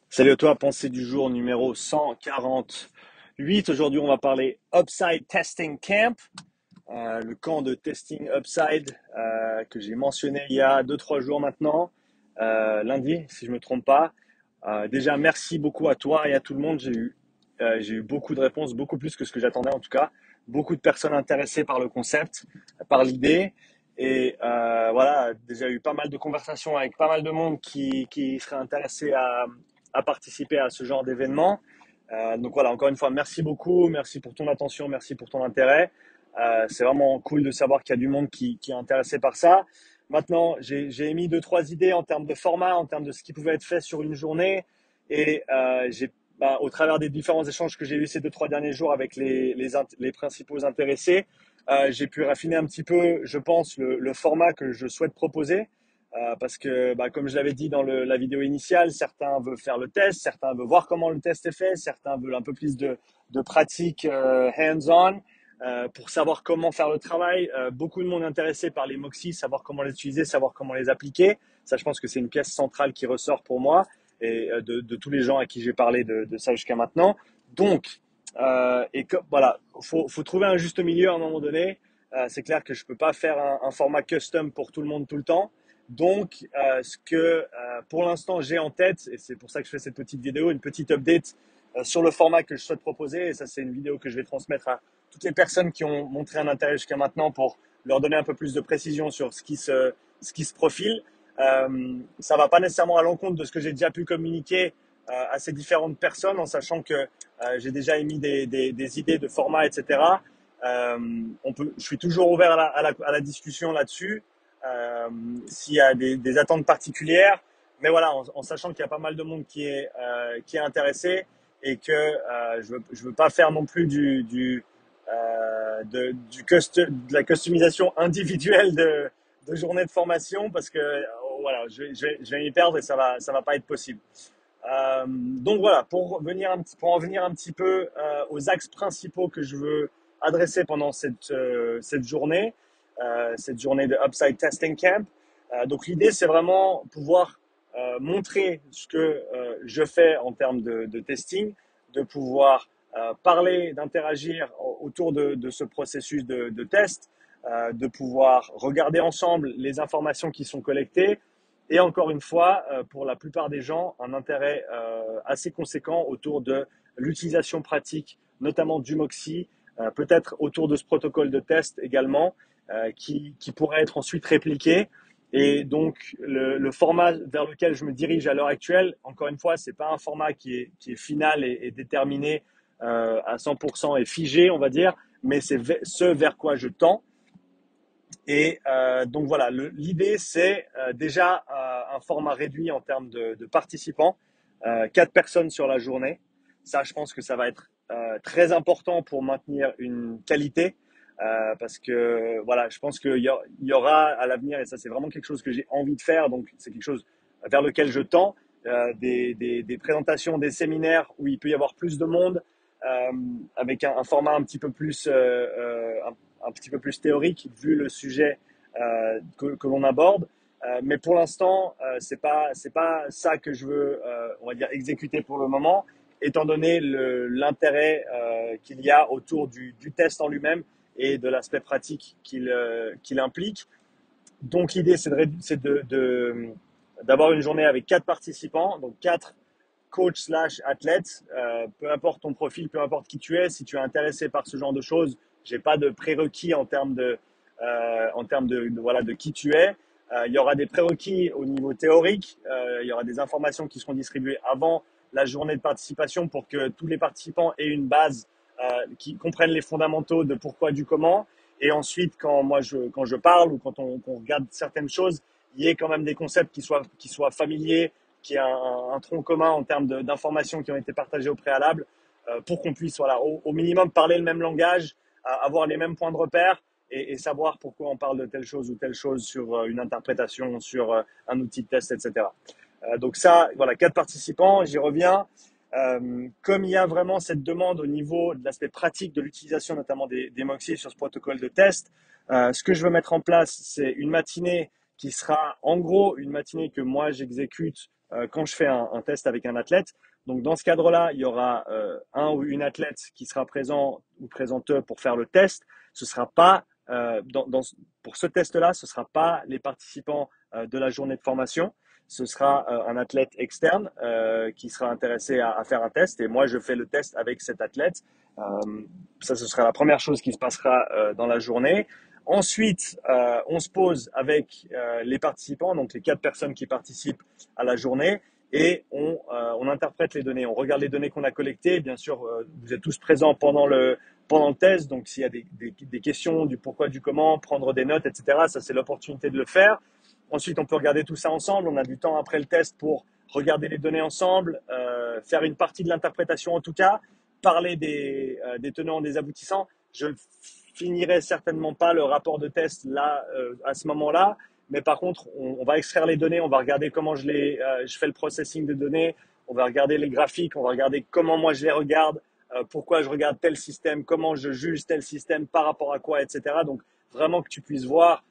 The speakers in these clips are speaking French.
Salut à toi, pensée du jour numéro 148. Aujourd'hui, on va parler Upside Testing Camp, le camp de testing Upside que j'ai mentionné il y a deux-trois jours maintenant, lundi, si je ne me trompe pas. Déjà, merci beaucoup à toi et à tout le monde. J'ai eu beaucoup de réponses, beaucoup plus que ce que j'attendais en tout cas. Beaucoup de personnes intéressées par le concept, par l'idée. Et voilà, déjà eu pas mal de conversations avec pas mal de monde qui serait intéressé à participer à ce genre d'événement. Donc voilà, encore une fois, merci beaucoup, merci pour ton attention, merci pour ton intérêt. C'est vraiment cool de savoir qu'il y a du monde qui est intéressé par ça. Maintenant, j'ai émis deux, trois idées en termes de format, en termes de ce qui pouvait être fait sur une journée. Et au travers des différents échanges que j'ai eus ces deux, trois derniers jours avec les principaux intéressés, j'ai pu raffiner un petit peu, je pense, le format que je souhaite proposer. Parce que, comme je l'avais dit dans la vidéo initiale, certains veulent faire le test, certains veulent voir comment le test est fait, certains veulent un peu plus de pratique hands-on pour savoir comment faire le travail. Beaucoup de monde est intéressé par les Moxie, savoir comment les utiliser, savoir comment les appliquer. Ça, je pense que c'est une pièce centrale qui ressort pour moi et de tous les gens à qui j'ai parlé de ça jusqu'à maintenant. Donc, voilà, faut trouver un juste milieu à un moment donné. C'est clair que je peux pas faire un format custom pour tout le monde tout le temps. Donc, ce que pour l'instant j'ai en tête, et c'est pour ça que je fais cette petite vidéo, une petite update sur le format que je souhaite proposer. Et ça, c'est une vidéo que je vais transmettre à toutes les personnes qui ont montré un intérêt jusqu'à maintenant pour leur donner un peu plus de précision sur ce qui se profile. Ça va pas nécessairement à l'encontre de ce que j'ai déjà pu communiquer à ces différentes personnes, en sachant que j'ai déjà émis des idées de format, etc. Je suis toujours ouvert à la discussion là-dessus, euh, s'il y a des attentes particulières. Mais voilà, en sachant qu'il y a pas mal de monde qui est intéressé et que je veux pas faire non plus de la customisation individuelle de journées de formation parce que voilà, je vais m'y perdre et ça va pas être possible. Donc voilà, pour en venir un petit peu aux axes principaux que je veux adresser pendant cette journée de Upside Testing Camp. Donc l'idée, c'est vraiment pouvoir montrer ce que je fais en termes de testing, de pouvoir parler, d'interagir autour de ce processus de test, de pouvoir regarder ensemble les informations qui sont collectées, et encore une fois, pour la plupart des gens, un intérêt assez conséquent autour de l'utilisation pratique, notamment du Moxie, peut-être autour de ce protocole de test également, qui pourrait être ensuite répliqué. Et donc, le format vers lequel je me dirige à l'heure actuelle, encore une fois, c'est pas un format qui est final et déterminé à 100% et figé, on va dire, mais c'est ce vers quoi je tends. Et donc voilà, l'idée c'est déjà un format réduit en termes de participants, 4 personnes sur la journée. Ça, je pense que ça va être très important pour maintenir une qualité, parce que voilà, je pense qu'il y aura à l'avenir, et ça c'est vraiment quelque chose que j'ai envie de faire, donc c'est quelque chose vers lequel je tends, des présentations, des séminaires où il peut y avoir plus de monde, euh, avec un format un petit peu plus théorique vu le sujet que l'on aborde. Mais pour l'instant, c'est pas ça que je veux, on va dire, exécuter pour le moment, étant donné l'intérêt qu'il y a autour du test en lui-même et de l'aspect pratique qu'il implique. Donc l'idée, d'avoir une journée avec 4 participants, donc 4 coachs/athlètes, peu importe ton profil, peu importe qui tu es, si tu es intéressé par ce genre de choses, j'ai pas de prérequis voilà, de qui tu es. Il y aura des prérequis au niveau théorique, il y aura des informations qui seront distribuées avant la journée de participation pour que tous les participants aient une base, qui comprennent les fondamentaux de pourquoi, du comment. Et ensuite, quand je parle ou qu'on regarde certaines choses, il y ait quand même des concepts qui soient familiers, qui ait un tronc commun en termes d'informations qui ont été partagées au préalable, pour qu'on puisse, voilà, au minimum parler le même langage, avoir les mêmes points de repère et savoir pourquoi on parle de telle chose ou telle chose sur une interprétation, sur un outil de test, etc. Donc ça, voilà, 4 participants, j'y reviens. Comme il y a vraiment cette demande au niveau de l'aspect pratique de l'utilisation notamment des Moxie sur ce protocole de test, ce que je veux mettre en place, c'est une matinée qui sera en gros une matinée que moi j'exécute quand je fais un test avec un athlète. Donc dans ce cadre-là, il y aura un ou une athlète qui sera présent ou présente pour faire le test. Ce sera pas pour ce test-là, ce sera pas les participants de la journée de formation. Ce sera un athlète externe qui sera intéressé à faire un test et moi je fais le test avec cet athlète. Euh, Ça, ce sera la première chose qui se passera dans la journée. Ensuite, on se pose avec les participants, donc les 4 personnes qui participent à la journée, et on interprète les données. On regarde les données qu'on a collectées. Bien sûr, vous êtes tous présents pendant le test, donc s'il y a des questions du pourquoi, du comment, prendre des notes, etc., ça c'est l'opportunité de le faire. Ensuite, on peut regarder tout ça ensemble. On a du temps après le test pour regarder les données ensemble, faire une partie de l'interprétation en tout cas, parler des tenants, des aboutissants. Je ne finirai certainement pas le rapport de test là, à ce moment-là, mais par contre, on va extraire les données, on va regarder comment je fais le processing de données, on va regarder les graphiques, on va regarder comment moi je les regarde, pourquoi je regarde tel système, comment je juge tel système par rapport à quoi, etc. Donc vraiment que tu puisses voir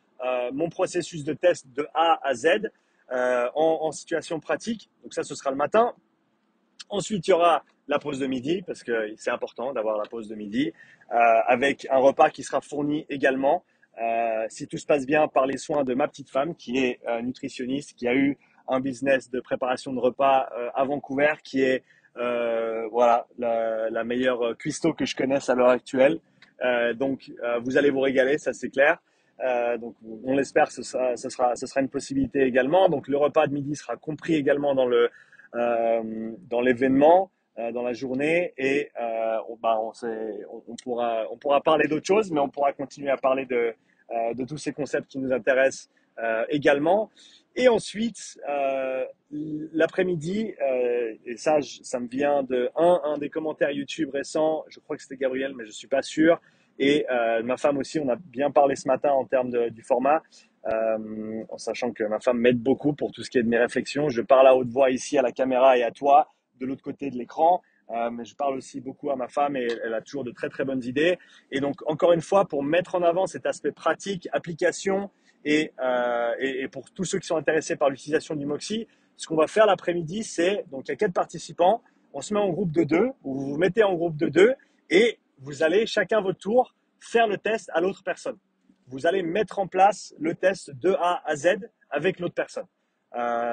mon processus de test de A à Z en situation pratique. Donc ça, ce sera le matin. Ensuite, il y aura la pause de midi, parce que c'est important d'avoir la pause de midi, avec un repas qui sera fourni également, si tout se passe bien, par les soins de ma petite femme, qui est nutritionniste, qui a eu un business de préparation de repas à Vancouver, qui est voilà, la meilleure cuistot que je connaisse à l'heure actuelle. Donc, vous allez vous régaler, ça c'est clair. Donc, on l'espère, ce sera une possibilité également. Donc, le repas de midi sera compris également dans l'événement, dans la journée, et on pourra parler d'autres choses, mais on pourra continuer à parler de tous ces concepts qui nous intéressent également. Et ensuite, l'après-midi, et ça me vient de un des commentaires YouTube récents, je crois que c'était Gabriel, mais je suis pas sûr, et ma femme aussi, on a bien parlé ce matin en termes du format, en sachant que ma femme m'aide beaucoup pour tout ce qui est de mes réflexions. Je parle à haute voix ici à la caméra et à toi, de l'autre côté de l'écran, mais je parle aussi beaucoup à ma femme et elle a toujours de très très bonnes idées. Et donc, encore une fois, pour mettre en avant cet aspect pratique, application, et pour tous ceux qui sont intéressés par l'utilisation du Moxie, ce qu'on va faire l'après-midi, c'est, donc il y a 4 participants, on se met en groupe de 2, ou vous vous mettez en groupe de 2, et vous allez chacun votre tour faire le test à l'autre personne. Vous allez mettre en place le test de A à Z avec l'autre personne.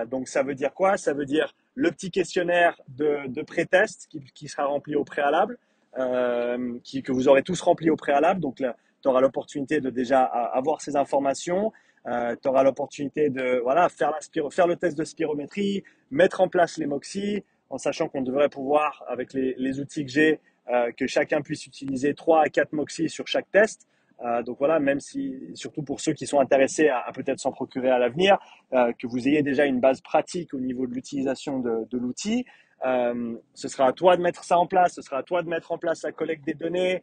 Donc ça veut dire quoi? Ça veut dire le petit questionnaire de pré-test qui sera rempli au préalable, que vous aurez tous rempli au préalable. Donc là, tu auras l'opportunité de déjà avoir ces informations. Tu auras l'opportunité de voilà, faire le test de spirométrie, mettre en place les MOXIE, en sachant qu'on devrait pouvoir, avec les outils que j'ai, que chacun puisse utiliser 3 à 4 MOXIE sur chaque test. Donc voilà, même si, surtout pour ceux qui sont intéressés à peut-être s'en procurer à l'avenir, que vous ayez déjà une base pratique au niveau de l'utilisation de l'outil. Ce sera à toi de mettre ça en place, ce sera à toi de mettre en place la collecte des données.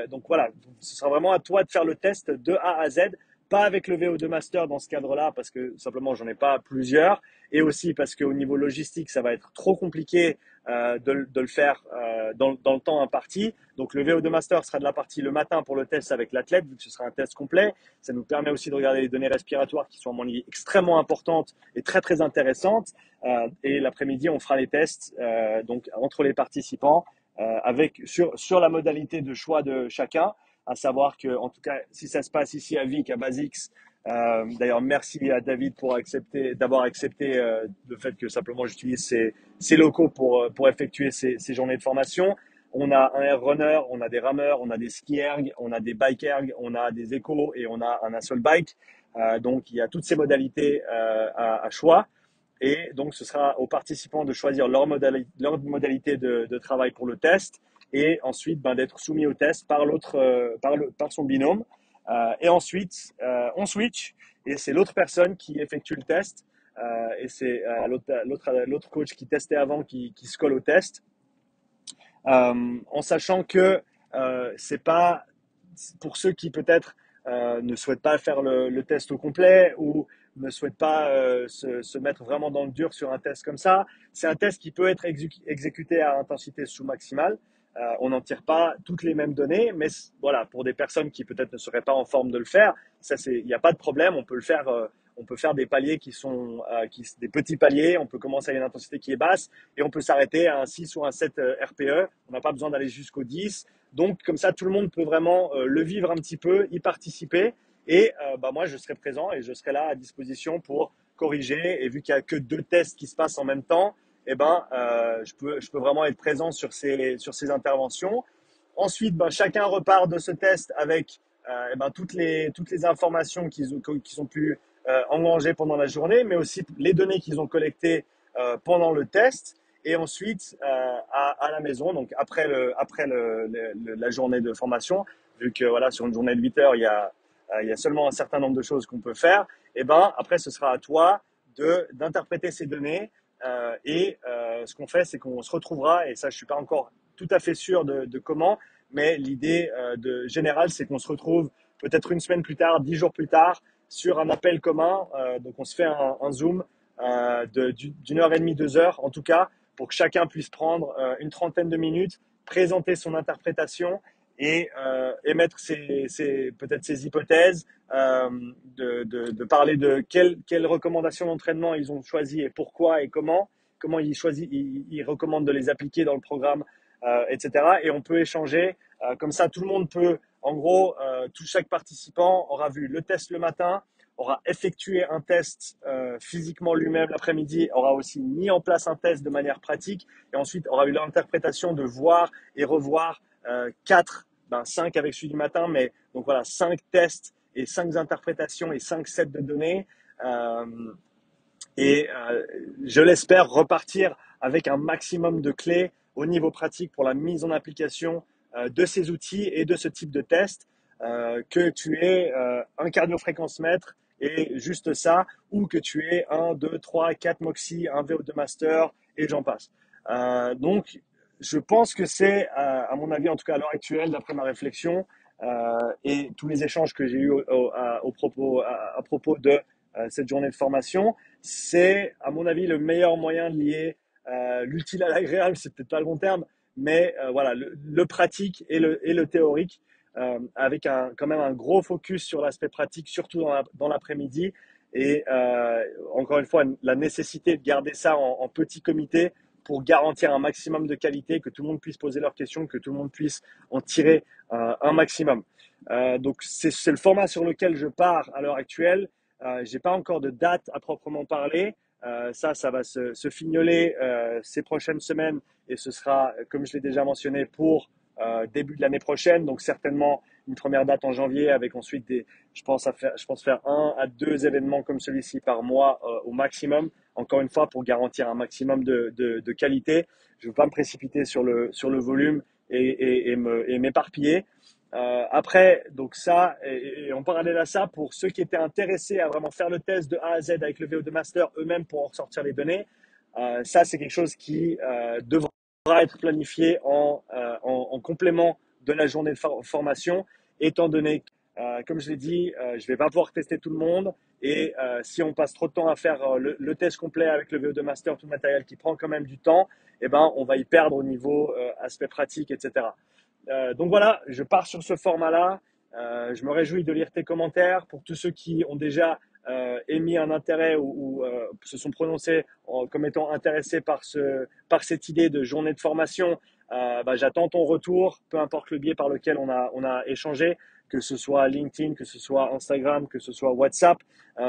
Donc voilà, ce sera vraiment à toi de faire le test de A à Z, pas avec le VO2 Master dans ce cadre-là, parce que simplement j'en ai pas plusieurs, et aussi parce qu'au niveau logistique, ça va être trop compliqué de le faire dans le temps imparti. Donc le VO2 Master sera de la partie le matin pour le test avec l'athlète, vu que ce sera un test complet. Ça nous permet aussi de regarder les données respiratoires qui sont à mon avis extrêmement importantes et très très intéressantes. Et l'après-midi, on fera les tests donc entre les participants sur la modalité de choix de chacun, à savoir que, en tout cas, si ça se passe ici à Vic, à Basix, d'ailleurs, merci à David d'avoir accepté le fait que simplement j'utilise ces locaux pour effectuer ces journées de formation. On a un air runner, on a des rameurs, on a des ski erg, on a des bike erg, on a des échos et on a un assault bike. Donc, il y a toutes ces modalités à choix. Et donc, ce sera aux participants de choisir leur modalité de travail pour le test et ensuite d'être soumis au test par son binôme. Et ensuite, on switch et c'est l'autre personne qui effectue le test. Et c'est l'autre coach qui testait avant qui se colle au test. En sachant que c'est pas pour ceux qui peut-être ne souhaitent pas faire le test au complet ou ne souhaitent pas se mettre vraiment dans le dur sur un test comme ça. C'est un test qui peut être exécuté à intensité sous-maximale. On n'en tire pas toutes les mêmes données, mais voilà, pour des personnes qui peut-être ne seraient pas en forme de le faire, ça il n'y a pas de problème, on peut le faire. on peut faire des paliers qui sont des petits paliers. On peut commencer à une intensité qui est basse et on peut s'arrêter à un 6 ou un 7 RPE. On n'a pas besoin d'aller jusqu'au 10. Donc, comme ça, tout le monde peut vraiment le vivre un petit peu, y participer. Et moi, je serai présent et je serai là à disposition pour corriger. Et vu qu'il n'y a que 2 tests qui se passent en même temps, je peux vraiment être présent sur ces interventions. Ensuite, chacun repart de ce test avec toutes les informations qu'ils ont pu engranger pendant la journée, mais aussi les données qu'ils ont collectées pendant le test. Et ensuite, à la maison, donc après la journée de formation, vu que voilà, sur une journée de 8 heures, il y a seulement un certain nombre de choses qu'on peut faire, après, ce sera à toi d'interpréter ces données. Ce qu'on fait, c'est qu'on se retrouvera, et ça, je suis pas encore tout à fait sûr de comment, mais l'idée générale, c'est qu'on se retrouve peut-être une semaine plus tard, 10 jours plus tard, sur un appel commun. Donc, on se fait un Zoom d'une heure et demie, 2 heures, en tout cas, pour que chacun puisse prendre une trentaine de minutes, présenter son interprétation et émettre peut-être ses hypothèses, de parler de quelles recommandations d'entraînement ils ont choisi et pourquoi et comment ils recommandent de les appliquer dans le programme, etc. Et on peut échanger. Comme ça, tout le monde peut, en gros, chaque participant aura vu le test le matin, aura effectué un test physiquement lui-même l'après-midi, aura aussi mis en place un test de manière pratique, et ensuite aura eu l'interprétation de voir et revoir 5 avec celui du matin, mais donc voilà, 5 tests et 5 interprétations et 5 sets de données. Euh, je l'espère repartir avec un maximum de clés au niveau pratique pour la mise en application de ces outils et de ce type de test, que tu aies un cardio-fréquence-mètre et juste ça, ou que tu aies 1, 2, 3, 4 Moxy, un VO2 Master, et j'en passe. Donc, je pense que c'est, à mon avis, en tout cas à l'heure actuelle, d'après ma réflexion, et tous les échanges que j'ai eus à propos de cette journée de formation, c'est, à mon avis, le meilleur moyen de lier l'utile à l'agréable. C'est peut-être pas le bon terme, mais voilà, le pratique et le théorique, avec quand même un gros focus sur l'aspect pratique, surtout dans l'après-midi. Et encore une fois, la nécessité de garder ça en petit comité pour garantir un maximum de qualité, que tout le monde puisse poser leurs questions, que tout le monde puisse en tirer un maximum. Donc c'est le format sur lequel je pars à l'heure actuelle. J'ai pas encore de date à proprement parler. Ça va se fignoler ces prochaines semaines, et ce sera, comme je l'ai déjà mentionné, pour début de l'année prochaine. Donc certainement une première date en janvier, avec ensuite je pense faire 1 à 2 événements comme celui-ci par mois au maximum. Encore une fois, pour garantir un maximum de qualité. Je ne veux pas me précipiter sur le volume et m'éparpiller. Après, donc ça, et en parallèle à ça, pour ceux qui étaient intéressés à vraiment faire le test de A à Z avec le VO2 Master eux-mêmes pour en ressortir les données, ça c'est quelque chose qui devra être planifié en complément de la journée de formation, étant donné que, comme je l'ai dit, je ne vais pas pouvoir tester tout le monde, et si on passe trop de temps à faire le test complet avec le VO2 Master, tout le matériel qui prend quand même du temps, on va y perdre au niveau aspect pratique, etc. Donc voilà, je pars sur ce format-là. Je me réjouis de lire tes commentaires. Pour tous ceux qui ont déjà émis un intérêt ou se sont prononcés comme étant intéressés par cette idée de journée de formation, j'attends ton retour, peu importe le biais par lequel on a échangé, que ce soit LinkedIn, que ce soit Instagram, que ce soit WhatsApp.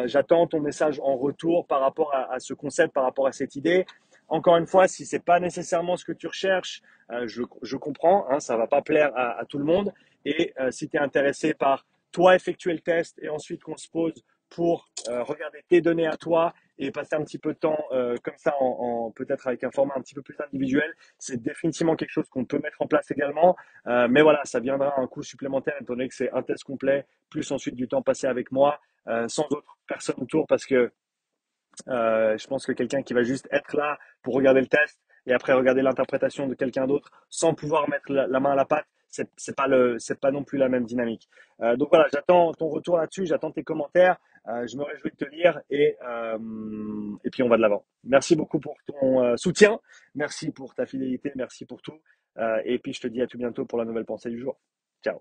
J'attends ton message en retour par rapport à ce concept, par rapport à cette idée. Encore une fois, si c'est pas nécessairement ce que tu recherches, je comprends, hein, ça va pas plaire à tout le monde. Et si tu es intéressé par toi effectuer le test et ensuite qu'on se pose pour regarder tes données à toi et passer un petit peu de temps comme ça, peut-être avec un format un petit peu plus individuel, c'est définitivement quelque chose qu'on peut mettre en place également. Mais voilà, ça viendra à un coût supplémentaire étant donné que c'est un test complet, plus ensuite du temps passé avec moi, sans autre personne autour, parce que je pense que quelqu'un qui va juste être là pour regarder le test et après regarder l'interprétation de quelqu'un d'autre sans pouvoir mettre la main à la pâte, c'est pas non plus la même dynamique. Donc voilà, j'attends ton retour là-dessus, j'attends tes commentaires, je me réjouis de te lire, et puis on va de l'avant. Merci beaucoup pour ton soutien, merci pour ta fidélité, merci pour tout, et puis je te dis à tout bientôt pour la nouvelle pensée du jour. Ciao.